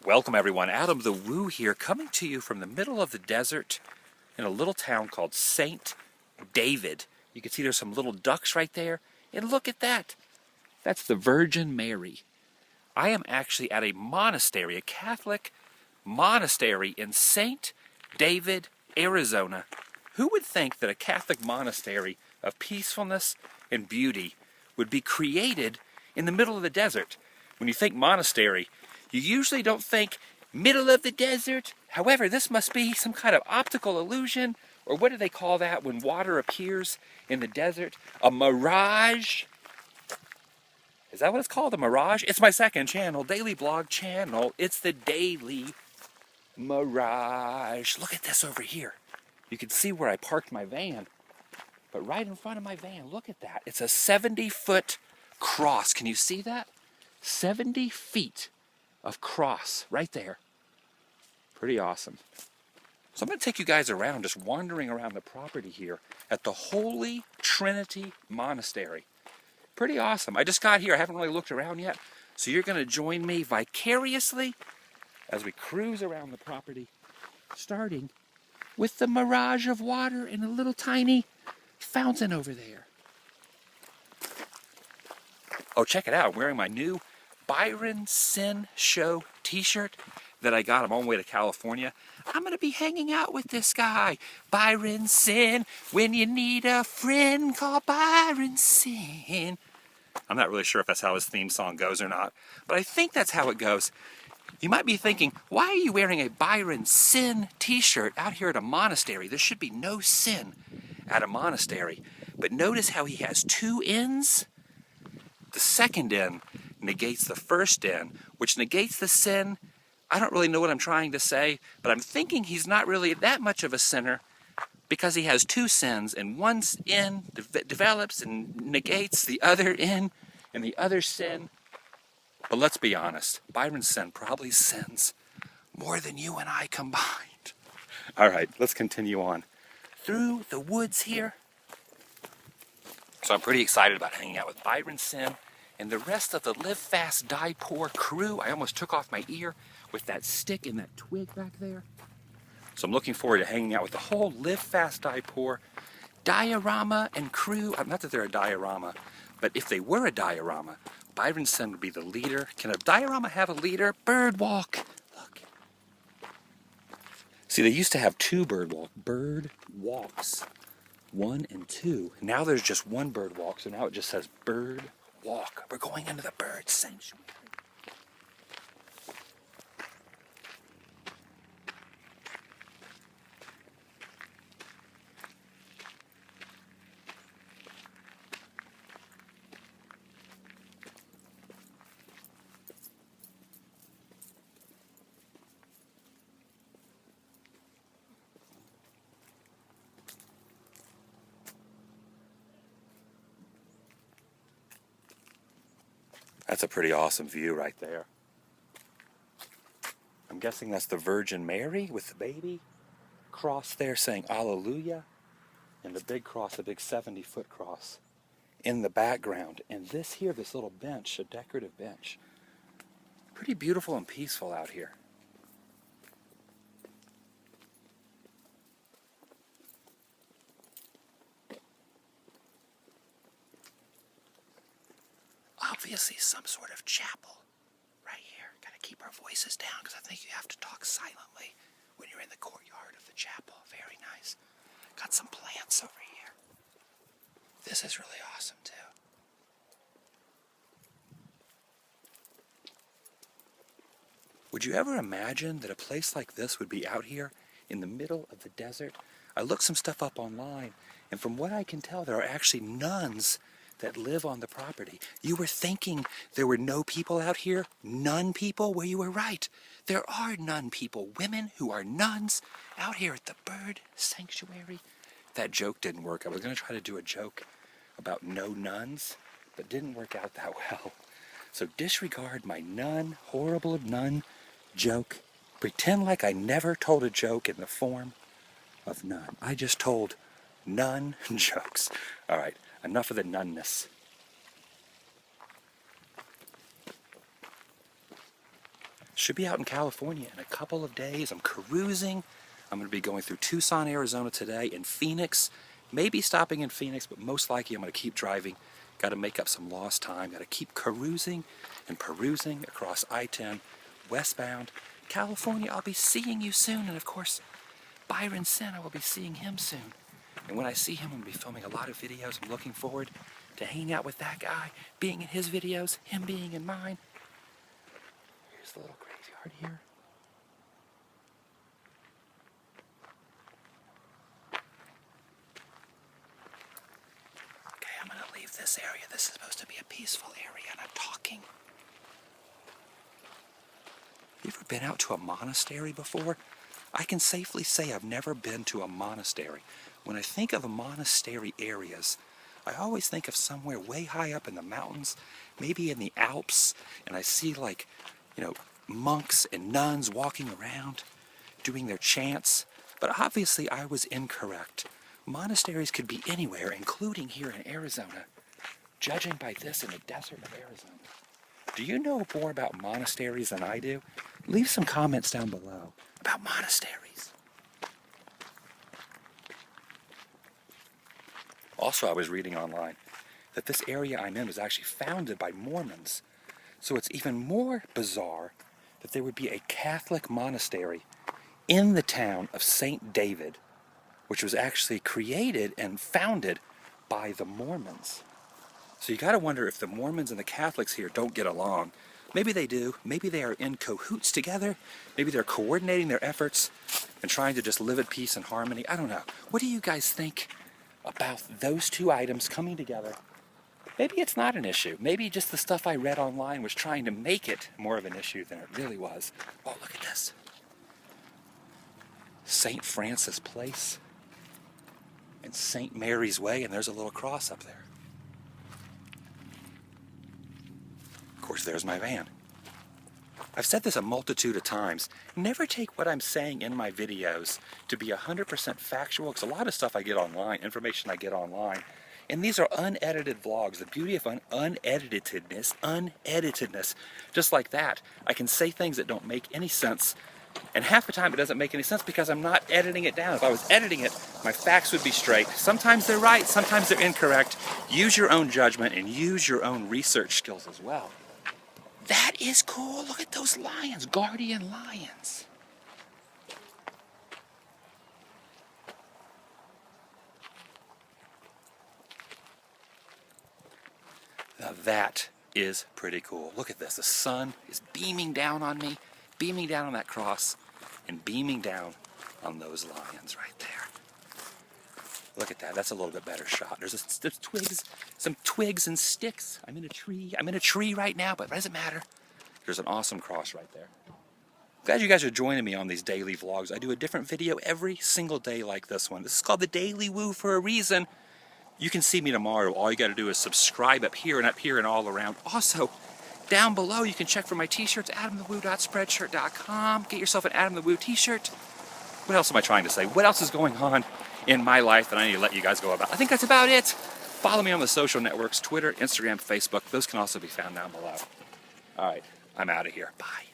Welcome everyone, Adam the Woo here, coming to you from the middle of the desert in a little town called St. David. You can see there's some little ducks right there, and look at that. That's the Virgin Mary. I am actually at a monastery, a Catholic monastery in St. David, Arizona. Who would think that a Catholic monastery of peacefulness and beauty would be created in the middle of the desert? When you think monastery, you usually don't think middle of the desert. However, this must be some kind of optical illusion, or what do they call that when water appears in the desert? A mirage? Is that what it's called, a mirage? It's my second channel, daily blog channel. It's the Daily Mirage. Look at this over here. You can see where I parked my van, but right in front of my van, look at that. It's a 70-foot cross. Can you see that? 70 feet of cross right there. Pretty awesome. So I'm going to take you guys around, just wandering around the property here at the Holy Trinity Monastery. Pretty awesome. I just got here. I haven't really looked around yet. So you're going to join me vicariously as we cruise around the property, starting with the mirage of water and a little tiny fountain over there. Oh, check it out. I'm wearing my new Byron Sin show t-shirt that I got. I'm on my way to California. I'm going to be hanging out with this guy, Byron Sin. When you need a friend, call Byron Sin. I'm not really sure if that's how his theme song goes or not, but I think that's how it goes. You might be thinking, why are you wearing a Byron Sin t-shirt out here at a monastery? There should be no sin at a monastery. But notice how he has two ends. The second end negates the first end, which negates the sin. I don't really know what I'm trying to say, but I'm thinking he's not really that much of a sinner because he has two sins, and one end develops and negates the other end and the other sin. But let's be honest, Byron Sin probably sins more than you and I combined. All right, let's continue on through the woods here. So I'm pretty excited about hanging out with Byron Sin and the rest of the Live Fast, Die Poor crew. I almost took off my ear with that stick and that twig back there. So I'm looking forward to hanging out with the whole Live Fast, Die Poor diorama and crew. Not that they're a diorama, but if they were a diorama, Byron Sin would be the leader. Can a diorama have a leader? Birdwalk. Look. See, they used to have two bird walks, 1 and 2. Now there's just one bird walk, so now it just says Bird Walk. We're going into the bird sanctuary. That's a pretty awesome view right there. I'm guessing that's the Virgin Mary with the baby cross there saying Alleluia, and the big cross, the big 70-foot cross in the background. And this here, this little bench, a decorative bench. Pretty beautiful and peaceful out here. Obviously some sort of chapel right here. Gotta keep our voices down because I think you have to talk silently when you're in the courtyard of the chapel. Very nice. Got some plants over here. This is really awesome too. Would you ever imagine that a place like this would be out here in the middle of the desert? I looked some stuff up online, and from what I can tell, there are actually nuns that live on the property. You were thinking there were no people out here? Nun people? Well, you were right. There are nun people, women who are nuns out here at the bird sanctuary. That joke didn't work. I was going to try to do a joke about no nuns, but didn't work out that well. So disregard my horrible nun joke. Pretend like I never told a joke in the form of nun. I just told nun jokes. All right. Enough of the nunness. Should be out in California in a couple of days. I'm cruising. I'm going to be going through Tucson, Arizona today, in Phoenix. Maybe stopping in Phoenix, but most likely I'm going to keep driving. Got to make up some lost time. Got to keep cruising and perusing across I-10 westbound. California, I'll be seeing you soon. And of course, Byron Sin, I will be seeing him soon. And when I see him, I'm going to be filming a lot of videos. I'm looking forward to hanging out with that guy, being in his videos, him being in mine. Here's the little graveyard here. Okay, I'm going to leave this area. This is supposed to be a peaceful area, and I'm talking. You ever been out to a monastery before? I can safely say I've never been to a monastery. When I think of monastery areas, I always think of somewhere way high up in the mountains, maybe in the Alps, and I see like, monks and nuns walking around, doing their chants. But obviously I was incorrect. Monasteries could be anywhere, including here in Arizona, judging by this in the desert of Arizona. Do you know more about monasteries than I do? Leave some comments down below about monasteries. Also, I was reading online that this area I'm in was actually founded by Mormons. So it's even more bizarre that there would be a Catholic monastery in the town of St. David, which was actually created and founded by the Mormons. So you got to wonder if the Mormons and the Catholics here don't get along. Maybe they do. Maybe they are in cahoots together. Maybe they're coordinating their efforts and trying to just live at peace and harmony. I don't know. What do you guys think about those two items coming together? Maybe it's not an issue. Maybe just the stuff I read online was trying to make it more of an issue than it really was. Oh, look at this. St. Francis Place and St. Mary's Way, and there's a little cross up there. Of course, there's my van. I've said this a multitude of times. Never take what I'm saying in my videos to be 100% factual, because a lot of stuff I get online, information I get online, and these are unedited vlogs. The beauty of uneditedness, just like that. I can say things that don't make any sense, and half the time it doesn't make any sense because I'm not editing it down. If I was editing it, my facts would be straight. Sometimes they're right, sometimes they're incorrect. Use your own judgment and use your own research skills as well. That is cool. Look at those lions, guardian lions. Now that is pretty cool. Look at this. The sun is beaming down on me, beaming down on that cross, and beaming down on those lions right there. Look at that. That's a little bit better shot. There's some twigs and sticks. I'm in a tree. I'm in a tree right now, but it doesn't matter. There's an awesome cross right there. Glad you guys are joining me on these daily vlogs. I do a different video every single day like this one. This is called The Daily Woo for a reason. You can see me tomorrow. All you got to do is subscribe up here and all around. Also, down below, you can check for my t-shirts, adamthewoo.spreadshirt.com. Get yourself an Adam the Woo t-shirt. What else am I trying to say? What else is going on in my life that I need to let you guys go about? I think that's about it. Follow me on the social networks, Twitter, Instagram, Facebook. Those can also be found down below. All right, I'm out of here. Bye.